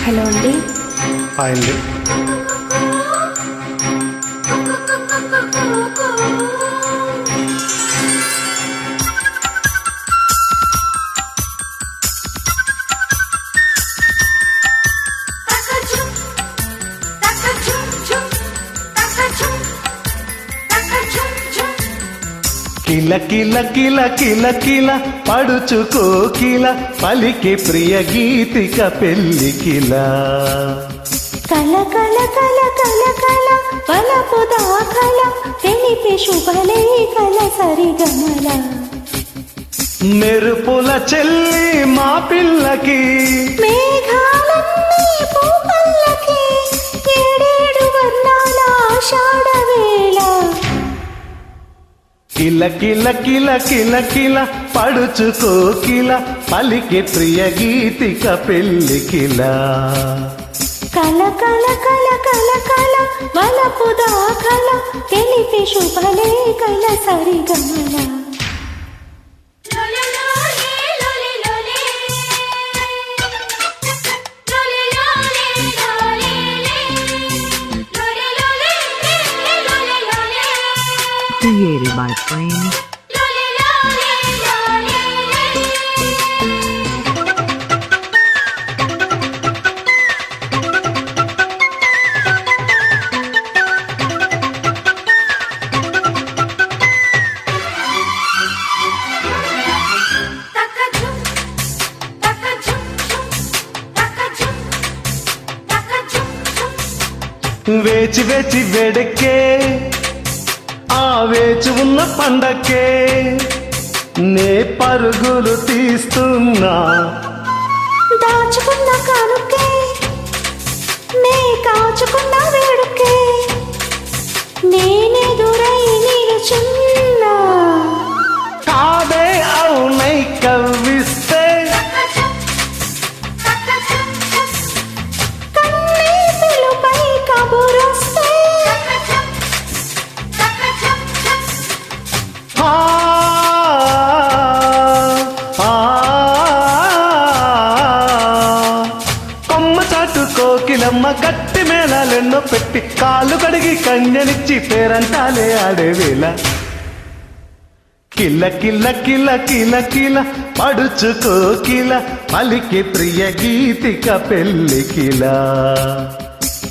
Hello అండి. Hi అండి. కిల కిల కిల కిల కిల పడుచుకో కిల పలికి ప్రియ గీతిక పెళ్లి కిల కల కల కల కల కల పలపు దాఖల తెలిపి శుభలే కల సరిగమల మెరుపుల చెల్లి మా పిల్లకి మేఘాలన్నీ పూపల్లకి ఏడేడు వర్ణాల ఆషాఢ వేళ కిల కిల కిల కిల కిల పడుచుకో కిల పలికి ప్రియ గీతిక పెళ్లి కిల కల కల కల కల కల వలపు దాఖల తెలిపి శుభలే కల సరిగమల Created by Frames. వేచి వేచి వేడెక్కే ఆ వేచి ఉన్న పండక్కే నే పరుగులు తీస్తున్నా దాచుకున్న కానుకే నే కాచుకున్న వేడుకే నేనెదురై నిలుచున్నా కాదే అవునై కవ్విస్తే కన్నీటిపై కబురొస్తే ఆ, ఆ, కొమ్మ చాటు కోకిలమ్మ గట్టి మేళాలెన్నో పెట్టి కాలు కడిగి కన్యనిచ్చి పేరంటాలే ఆడేవేళ కిల కిల కిల కిల కిల పడుచుకో కిల పలికి ప్రియ గీతిక పెళ్లి కిల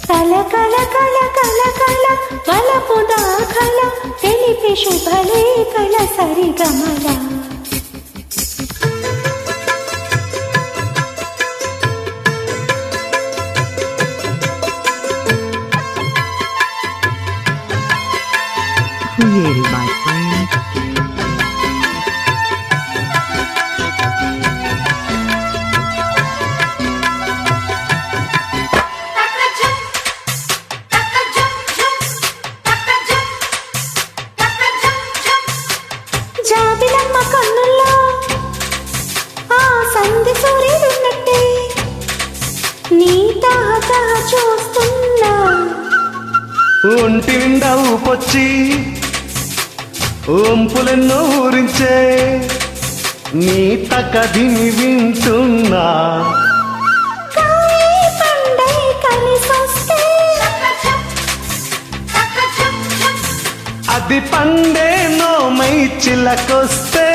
కల కల కల కల కల వలపు దాఖల తెలిపి శుభలే కల సరిగమల Created by Frames. జాబిలమ్మ కన్నుల్లో ఆ సంధి సూర్యుడున్నట్టే నీ తాహతహ చూస్తున్నా ఒంటి నిండా ఊపొచ్చి ఒంపులెన్నో ఊరించే నీ తకదిని వింటున్నా కాయి పండై కలిసొస్తే అది పండే నోమై చిలకొస్తే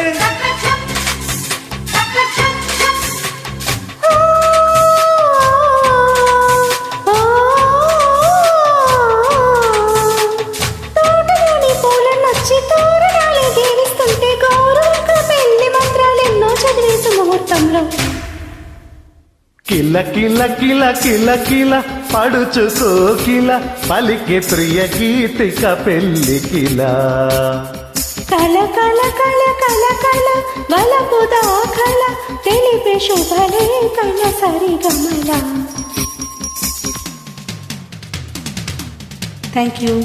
తోటలోని పూలనొచ్చి తోరణాలు దీవిస్తుంటే గౌరవంగా పెళ్లి మంత్రాలెన్నో చదివేసి ముహూర్తంలో కిల కిల కిల కిల కిల పడుచుకో కిల పలికి ప్రియ గీతిక పెళ్లి కిల కల కల కల కల కల వలపు దాఖల తెలిపి శుభలే కల సరిగమల. Thank you